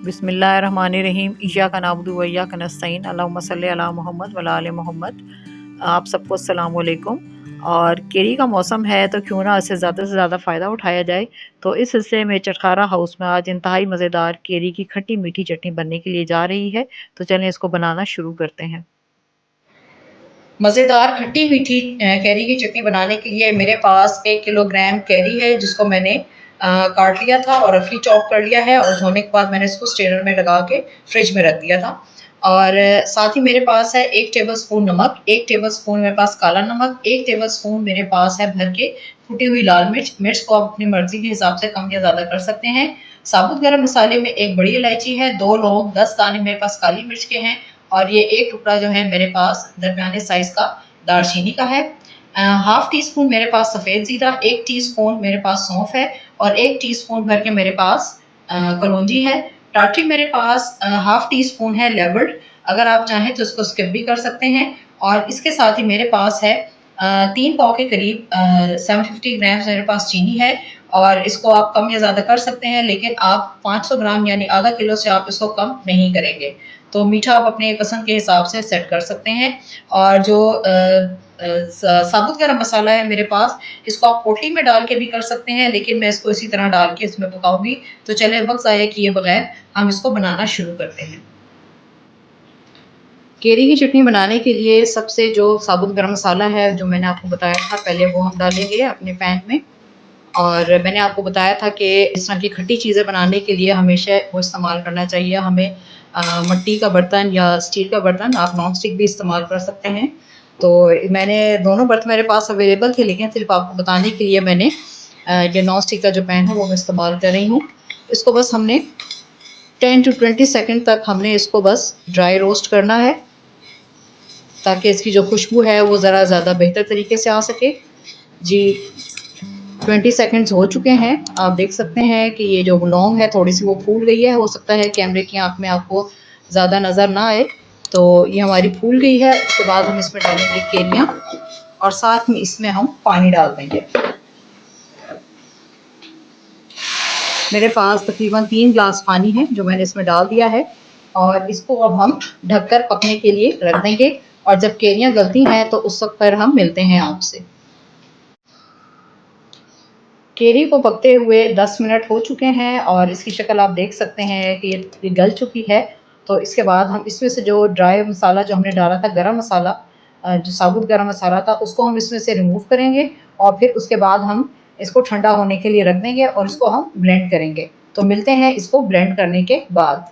बिस्मिल्लाहिर्रहमानिर्रहीम इय्याका नअबुदु व इय्याका नस्तईन अल्लाहुम्मा सल्लि अला मोहम्मद व अला आले मोहम्मद। आप सबको अस्सलाम वालेकुम। और केरी का मौसम है तो क्यों ना इससे ज़्यादा से ज़्यादा फ़ायदा उठाया जाए। तो इस सिलसिले में चटखारा हाउस में आज इंतहाई मज़ेदार केरी की खट्टी मीठी चटनी बनने के लिए जा रही है। तो चलें इसको बनाना शुरू करते हैं। मज़ेदार खट्टी मीठी कैरी की चटनी बनाने के लिए मेरे पास 1 किलोग्राम कैरी है, जिसको मैंने काट लिया था और रफली चॉप कर लिया है और धोने के बाद मैंने इसको स्ट्रेनर में लगा के फ्रिज में रख दिया था। और साथ ही मेरे पास है 1 टेबलस्पून नमक, 1 टेबलस्पून मेरे पास काला नमक, 1 टेबलस्पून मेरे पास है भर के कुटी हुई लाल मिर्च। मिर्च को आप अपनी मर्ज़ी के हिसाब से कम या ज़्यादा कर सकते हैं। साबुत गरम मसाले में 1 बड़ी इलायची है, 2 लौंग, 10 दाने मेरे पास काली मिर्च के हैं और ये 1 टुकड़ा जो है मेरे पास दरमियाने साइज़ का दालचीनी का है। हाफ टी स्पून मेरे पास सफ़ेद ज़ीरा, 1 टीस्पून मेरे पास सौंफ है और 1 टीस्पून भर के मेरे पास कलौंजी है। टाटरी मेरे पास हाफ टी स्पून है लेमंड, अगर आप चाहें तो इसको स्किप भी कर सकते हैं। और इसके साथ ही मेरे पास है 3 पाव के करीब 750 ग्राम मेरे पास चीनी है और इसको आप कम या ज़्यादा कर सकते हैं, लेकिन आप 500 ग्राम यानी आधा किलो से आप इसको कम नहीं करेंगे। तो मीठा आप अपने पसंद के हिसाब से सेट कर सकते हैं। और जो साबुत गरम मसाला है मेरे पास, इसको आप पोटली में डाल के भी कर सकते हैं, लेकिन मैं इसको इसी तरह डाल के इसमें पकाऊंगी। तो चले वक्त ज़ाया किए बगैर हम इसको बनाना शुरू करते हैं। केरी की चटनी बनाने के लिए सबसे जो साबुत गरम मसाला है जो मैंने आपको बताया था पहले, वो हम डालेंगे अपने पैन में। और मैंने आपको बताया था कि इस तरह की खट्टी चीज़ें बनाने के लिए हमेशा वो इस्तेमाल करना चाहिए हमें मिट्टी का बर्तन या स्टील का बर्तन, आप नॉन स्टिक भी इस्तेमाल कर सकते हैं। तो मैंने दोनों बर्तन मेरे पास अवेलेबल थे, लेकिन सिर्फ आपको बताने के लिए मैंने ये नॉन स्टिक का जो पैन है वो मैं इस्तेमाल कर रही हूँ। इसको बस हमने 10 to 20 सेकंड तक हमने इसको बस ड्राई रोस्ट करना है, ताकि इसकी जो खुशबू है वो ज़रा ज़्यादा बेहतर तरीके से आ सके। जी 20 सेकंड्स हो चुके हैं। आप देख सकते हैं कि ये जो लौंग है थोड़ी सी वो फूल गई है। हो सकता है कैमरे की आंख में आपको ज़्यादा नज़र ना आए। तो ये हमारी फूल गई है। उसके बाद हम इसमें डालेंगे केरियाँ और साथ में इसमें हम पानी डाल देंगे। मेरे पास तकरीबन 3 ग्लास पानी है जो मैंने इसमें डाल दिया है और इसको अब हम ढककर पकने के लिए रख देंगे। और जब केरियाँ गलती हैं तो उस वक्त पर हम मिलते हैं आपसे। केरी को पकते हुए 10 मिनट हो चुके हैं और इसकी शक्ल आप देख सकते हैं कि ये गल चुकी है। तो इसके बाद हम इसमें से जो ड्राई मसाला जो हमने डाला था, गरम मसाला, जो साबुत गरम मसाला था, उसको हम इसमें से रिमूव करेंगे और फिर उसके बाद हम इसको ठंडा होने के लिए रख देंगे और इसको हम ब्लेंड करेंगे। तो मिलते हैं इसको ब्लेंड करने के बाद।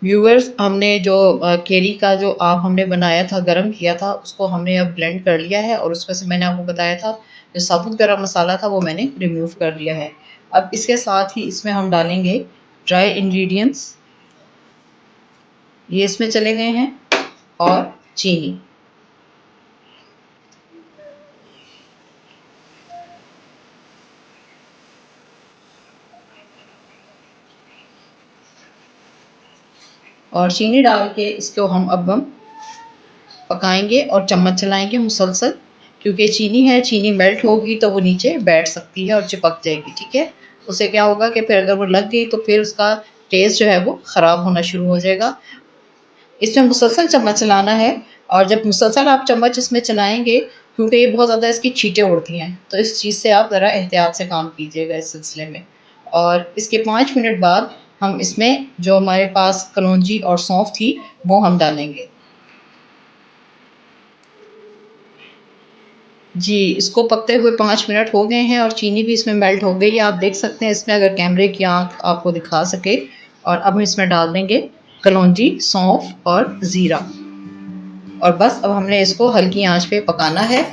व्यूअर्स, हमने जो केरी का जो आप हमने बनाया था, गरम किया था, उसको हमने अब ब्लेंड कर लिया है और उसमें से मैंने आपको बताया था जो साबुत गरम मसाला था वो मैंने रिमूव कर लिया है। अब इसके साथ ही इसमें हम डालेंगे ड्राई इंग्रेडिएंट्स, ये इसमें चले गए हैं, और चीनी। और चीनी डाल के इसको हम पकाएंगे और चम्मच चलाएंगे मुसलसल, क्योंकि चीनी है, चीनी मेल्ट होगी तो वो नीचे बैठ सकती है और चिपक जाएगी। ठीक है, उससे क्या होगा कि फिर अगर वो लग गई तो फिर उसका टेस्ट जो है वो ख़राब होना शुरू हो जाएगा। इसमें मुसलसल चम्मच चलाना है और जब मुसलसल आप चम्मच इसमें चलाएंगे, क्योंकि ये बहुत ज़्यादा इसकी छींटें उड़ती हैं, तो इस चीज़ से आप ज़रा एहतियात से काम कीजिएगा इस सिलसिले में। और इसके 5 मिनट बाद हम इसमें जो हमारे पास कलौंजी और सौंफ थी वो हम डालेंगे। जी, इसको पकते हुए 5 मिनट हो गए हैं और चीनी भी इसमें मेल्ट हो गई है। आप देख सकते हैं इसमें, अगर कैमरे की आँख आपको दिखा सके। और अब हम इसमें डाल देंगे कलौंजी, सौंफ और ज़ीरा। और बस अब हमने इसको हल्की आंच पे पकाना है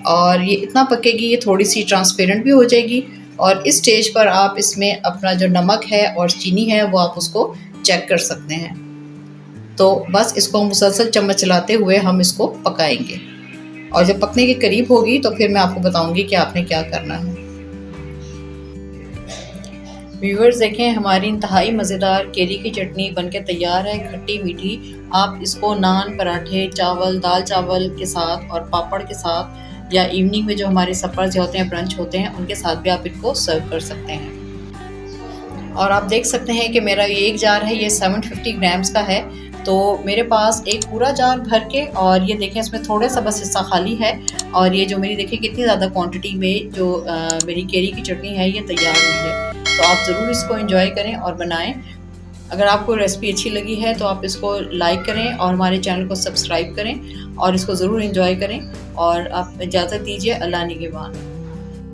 और ये इतना पकेगी, ये थोड़ी सी ट्रांसपेरेंट भी हो जाएगी। और इस स्टेज पर आप इसमें अपना जो नमक है और चीनी है वो आप उसको चेक कर सकते हैं। तो बस इसको मुसलसल चम्मच चलाते हुए हम इसको पकाएंगे और जब पकने के करीब होगी तो फिर मैं आपको बताऊंगी कि आपने क्या करना है। व्यूअर्स देखें, हमारी इंतहाई मज़ेदार केरी की चटनी बनके तैयार है, खट्टी मीठी। आप इसको नान, पराठे, चावल, दाल चावल के साथ और पापड़ के साथ, या इवनिंग में जो हमारे सपर्स होते हैं, ब्रंच होते हैं, उनके साथ भी आप इनको सर्व कर सकते हैं। और आप देख सकते हैं कि मेरा ये एक जार है, ये 750 ग्राम्स का है। तो मेरे पास एक पूरा जार भर के, और ये देखें इसमें थोड़ा सा बस हिस्सा खाली है। और ये जो मेरी देखिए कितनी ज़्यादा क्वांटिटी में जो मेरी केरी की चटनी है ये तैयार हुई है। तो आप ज़रूर इसको एंजॉय करें और बनाएं। अगर आपको रेसिपी अच्छी लगी है तो आप इसको लाइक करें और हमारे चैनल को सब्सक्राइब करें और इसको ज़रूर एंजॉय करें। और आप इजाज़त दीजिए, अल्लाह निगहबान।